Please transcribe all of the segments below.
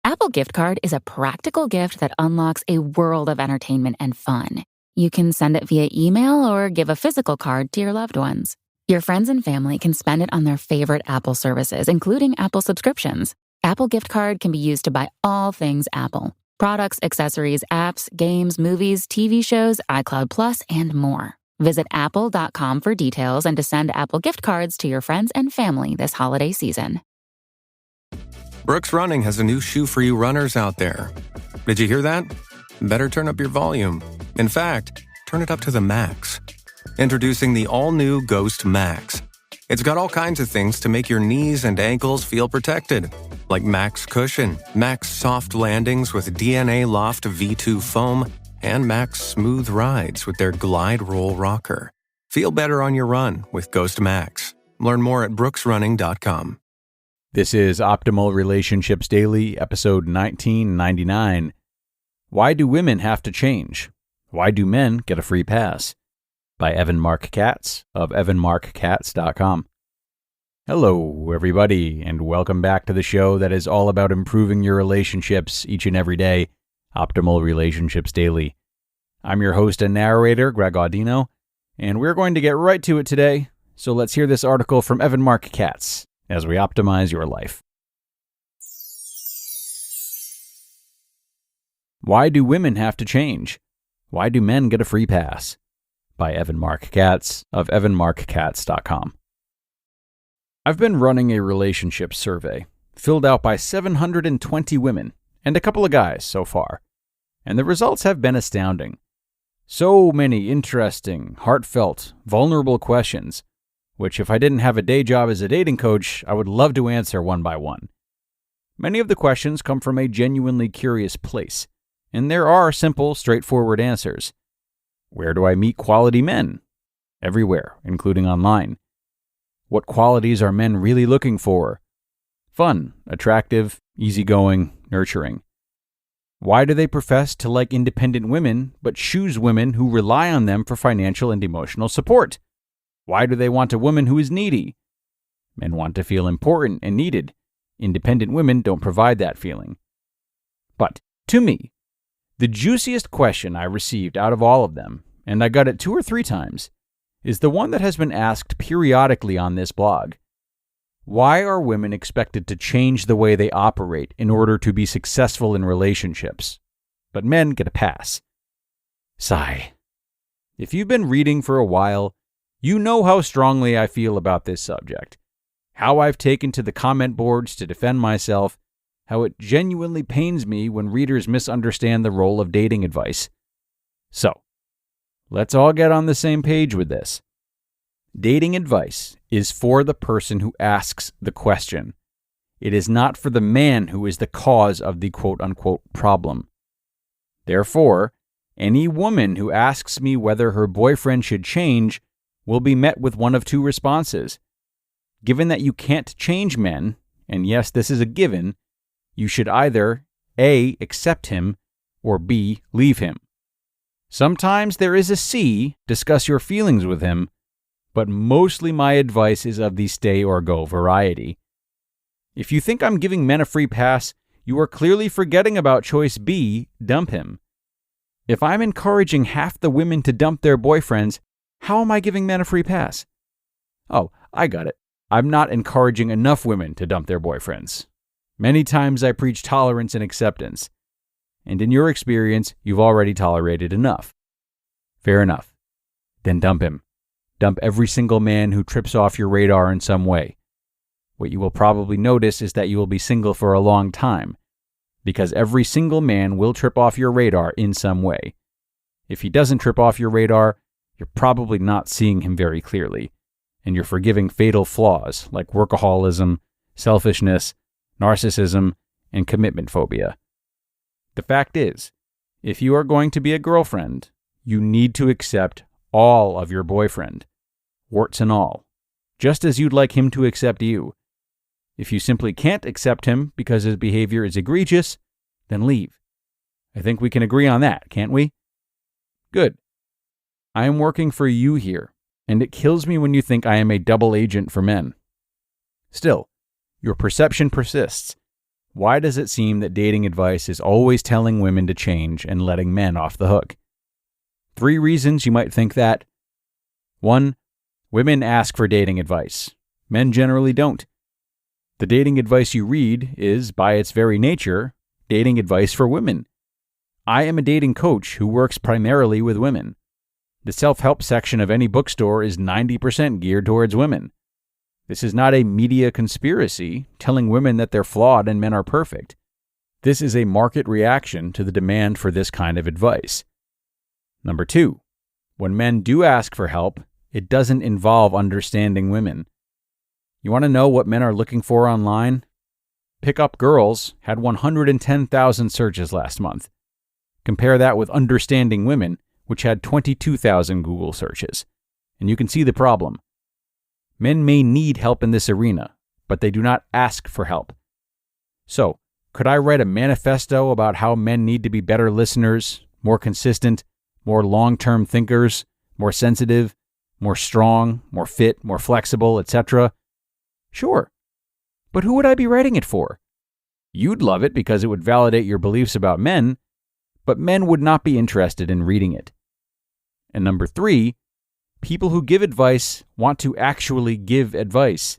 Apple Gift Card is a practical gift that unlocks a world of entertainment and fun. You can send it via email or give a physical card to your loved ones. Your friends and family can spend it on their favorite Apple services, including Apple subscriptions. Apple Gift Card can be used to buy all things Apple. Products, accessories, apps, games, movies, TV shows, iCloud Plus, and more. Visit apple.com for details and to send Apple Gift Cards to your friends and family this holiday season. Brooks Running has a new shoe for you runners out there. Did you hear that? Better turn up your volume. In fact, turn it up to the max. Introducing the all-new Ghost Max. It's got all kinds of things to make your knees and ankles feel protected, like Max Cushion, Max Soft Landings with DNA Loft V2 foam, and Max Smooth Rides with their Glide Roll Rocker. Feel better on your run with Ghost Max. Learn more at brooksrunning.com. This is Optimal Relationships Daily, episode 1999. Why do women have to change? Why do men get a free pass? By Marc Katz of evanmarckatz.com. Hello, everybody, and welcome back to the show that is all about improving your relationships each and every day, Optimal Relationships Daily. I'm your host and narrator, Greg Audino, and we're going to get right to it today, so let's hear this article from Marc Katz as we optimize your life. Why do women have to change? Why do men get a free pass? By Marc Katz of evanmarckatz.com. I've been running a relationship survey, filled out by 720 women and a couple of guys so far, and the results have been astounding. So many interesting, heartfelt, vulnerable questions, which if I didn't have a day job as a dating coach, I would love to answer one by one. Many of the questions come from a genuinely curious place, and there are simple, straightforward answers. Where do I meet quality men? Everywhere, including online. What qualities are men really looking for? Fun, attractive, easygoing, nurturing. Why do they profess to like independent women, but choose women who rely on them for financial and emotional support? Why do they want a woman who is needy? Men want to feel important and needed. Independent women don't provide that feeling. But, to me, the juiciest question I received out of all of them, and I got it 2 or 3 times, is the one that has been asked periodically on this blog. Why are women expected to change the way they operate in order to be successful in relationships, but men get a pass? Sigh. If you've been reading for a while, you know how strongly I feel about this subject, how I've taken to the comment boards to defend myself, how it genuinely pains me when readers misunderstand the role of dating advice. So, let's all get on the same page with this. Dating advice is for the person who asks the question. It is not for the man who is the cause of the quote-unquote problem. Therefore, any woman who asks me whether her boyfriend should change will be met with one of 2 responses. Given that you can't change men, and yes, this is a given, you should either A, accept him, or B, leave him. Sometimes there is a C, discuss your feelings with him, but mostly my advice is of the stay or go variety. If you think I'm giving men a free pass, you are clearly forgetting about choice B, dump him. If I'm encouraging half the women to dump their boyfriends, how am I giving men a free pass? Oh, I got it. I'm not encouraging enough women to dump their boyfriends. Many times I preach tolerance and acceptance. And in your experience, you've already tolerated enough. Fair enough. Then dump him. Dump every single man who trips off your radar in some way. What you will probably notice is that you will be single for a long time, because every single man will trip off your radar in some way. If he doesn't trip off your radar, you're probably not seeing him very clearly, and you're forgiving fatal flaws like workaholism, selfishness, narcissism, and commitment phobia. The fact is, if you are going to be a girlfriend, you need to accept all of your boyfriend, warts and all, just as you'd like him to accept you. If you simply can't accept him because his behavior is egregious, then leave. I think we can agree on that, can't we? Good. I am working for you here, and it kills me when you think I am a double agent for men. Still, your perception persists. why does it seem that dating advice is always telling women to change and letting men off the hook? 3 reasons you might think that. 1. Women ask for dating advice. Men generally don't. The dating advice you read is, by its very nature, dating advice for women. I am a dating coach who works primarily with women. The self-help section of any bookstore is 90% geared towards women. This is not a media conspiracy telling women that they're flawed and men are perfect. This is a market reaction to the demand for this kind of advice. Number 2, when men do ask for help, it doesn't involve understanding women. You want to know what men are looking for online? Pickup girls had 110,000 searches last month. Compare that with understanding women, which had 22,000 Google searches. And you can see the problem. Men may need help in this arena, but they do not ask for help. So, could I write a manifesto about how men need to be better listeners, more consistent, more long-term thinkers, more sensitive, more strong, more fit, more flexible, etc.? Sure. But who would I be writing it for? You'd love it because it would validate your beliefs about men, but men would not be interested in reading it. And number 3, people who give advice want to actually give advice.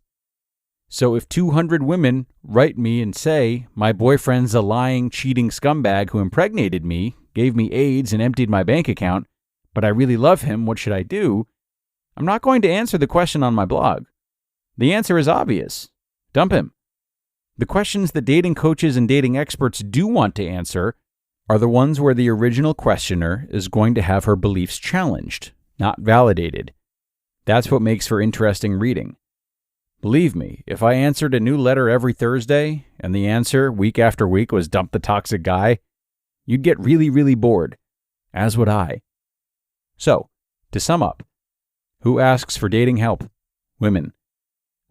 So if 200 women write me and say, my boyfriend's a lying, cheating scumbag who impregnated me, gave me AIDS and emptied my bank account, but I really love him, what should I do? I'm not going to answer the question on my blog. The answer is obvious. Dump him. The questions that dating coaches and dating experts do want to answer are the ones where the original questioner is going to have her beliefs challenged, not validated. That's what makes for interesting reading. Believe me, if I answered a new letter every Thursday, and the answer week after week was dump the toxic guy, you'd get really, really bored, as would I. So, to sum up, who asks for dating help? Women.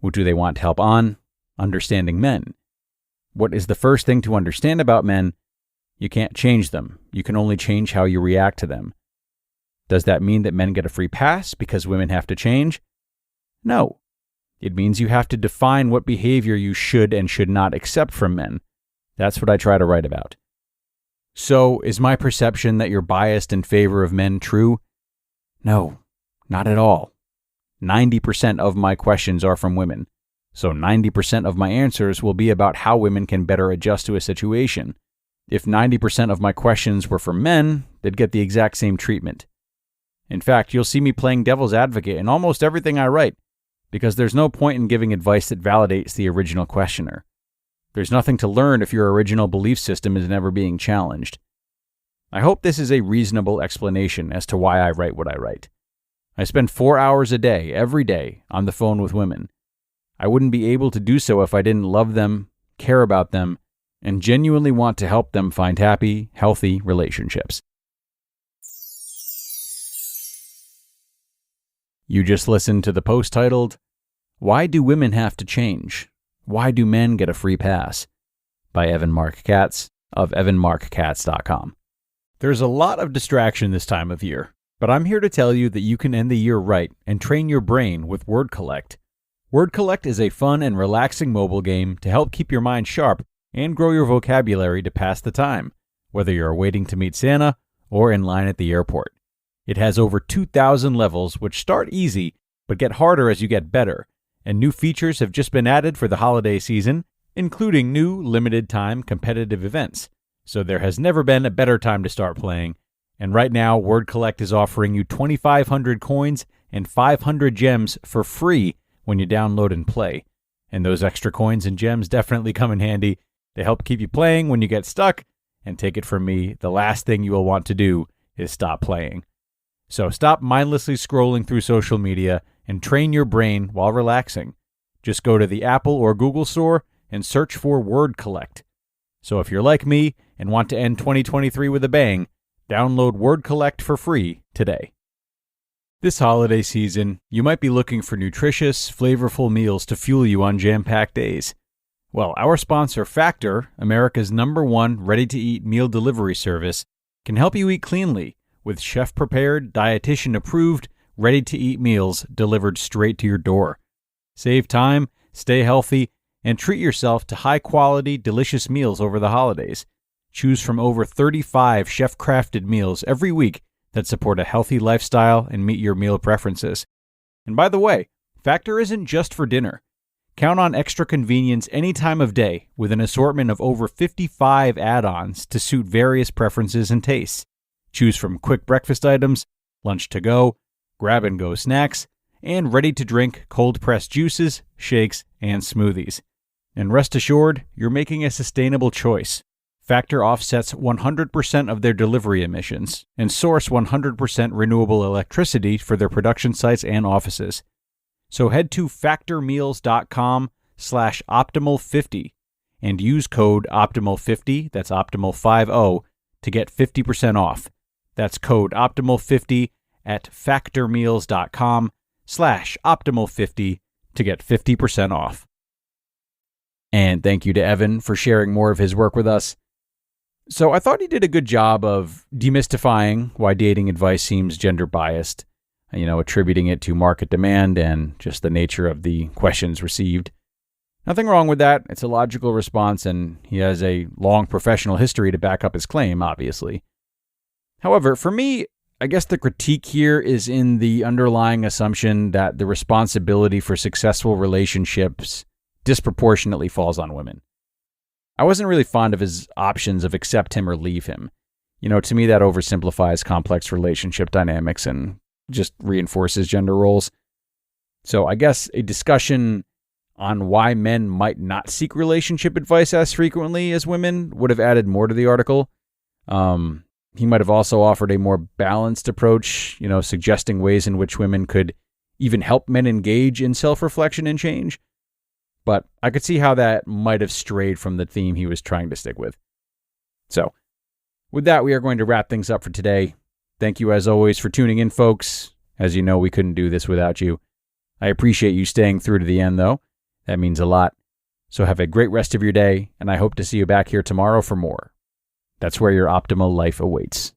What do they want help on? Understanding men. What is the first thing to understand about men? You can't change them. You can only change how you react to them. Does that mean that men get a free pass because women have to change? No. It means you have to define what behavior you should and should not accept from men. That's what I try to write about. So, is my perception that you're biased in favor of men true? No, not at all. 90% of my questions are from women. So 90% of my answers will be about how women can better adjust to a situation. If 90% of my questions were from men, they'd get the exact same treatment. In fact, you'll see me playing devil's advocate in almost everything I write, because there's no point in giving advice that validates the original questioner. There's nothing to learn if your original belief system is never being challenged. I hope this is a reasonable explanation as to why I write what I write. I spend 4 hours a day, every day, on the phone with women. I wouldn't be able to do so if I didn't love them, care about them, and genuinely want to help them find happy, healthy relationships. You just listened to the post titled, Why Do Women Have to Change? Why Do Men Get a Free Pass? By Marc Katz of evanmarckatz.com. There's a lot of distraction this time of year, but I'm here to tell you that you can end the year right and train your brain with Word Collect. Word Collect is a fun and relaxing mobile game to help keep your mind sharp and grow your vocabulary to pass the time, whether you're waiting to meet Santa or in line at the airport. It has over 2,000 levels, which start easy, but get harder as you get better, and new features have just been added for the holiday season, including new limited-time competitive events. So there has never been a better time to start playing, and right now Word Collect is offering you 2,500 coins and 500 gems for free when you download and play. And those extra coins and gems definitely come in handy to help keep you playing when you get stuck, and take it from me, the last thing you will want to do is stop playing. So stop mindlessly scrolling through social media and train your brain while relaxing. Just go to the Apple or Google store and search for Word Collect. So if you're like me and want to end 2023 with a bang, download Word Collect for free today. This holiday season, you might be looking for nutritious, flavorful meals to fuel you on jam-packed days. Well, our sponsor Factor, America's #1 ready-to-eat meal delivery service, can help you eat cleanly with chef-prepared, dietitian-approved, ready-to-eat meals delivered straight to your door. Save time, stay healthy, and treat yourself to high-quality, delicious meals over the holidays. Choose from over 35 chef-crafted meals every week that support a healthy lifestyle and meet your meal preferences. And by the way, Factor isn't just for dinner. Count on extra convenience any time of day with an assortment of over 55 add-ons to suit various preferences and tastes. Choose from quick breakfast items, lunch to go, grab-and-go snacks, and ready-to-drink cold-pressed juices, shakes, and smoothies. And rest assured, you're making a sustainable choice. Factor offsets 100% of their delivery emissions and source 100% renewable electricity for their production sites and offices. So head to factormeals.com/optimal50 and use code optimal50, that's optimal50, to get 50% off. That's code optimal50 at factormeals.com/optimal50 to get 50% off. And thank you to Evan for sharing more of his work with us. So I thought he did a good job of demystifying why dating advice seems gender biased, attributing it to market demand and just the nature of the questions received. Nothing wrong with that. It's a logical response, and he has a long professional history to back up his claim, obviously. However, for me, I guess the critique here is in the underlying assumption that the responsibility for successful relationships disproportionately falls on women. I wasn't really fond of his options of accept him or leave him. To me, that oversimplifies complex relationship dynamics and just reinforces gender roles. So I guess a discussion on why men might not seek relationship advice as frequently as women would have added more to the article. He might have also offered a more balanced approach, suggesting ways in which women could even help men engage in self-reflection and change. But I could see how that might have strayed from the theme he was trying to stick with. So, with that, we are going to wrap things up for today. Thank you, as always, for tuning in, folks. As you know, we couldn't do this without you. I appreciate you staying through to the end, though. That means a lot. So have a great rest of your day, and I hope to see you back here tomorrow for more. That's where your optimal life awaits.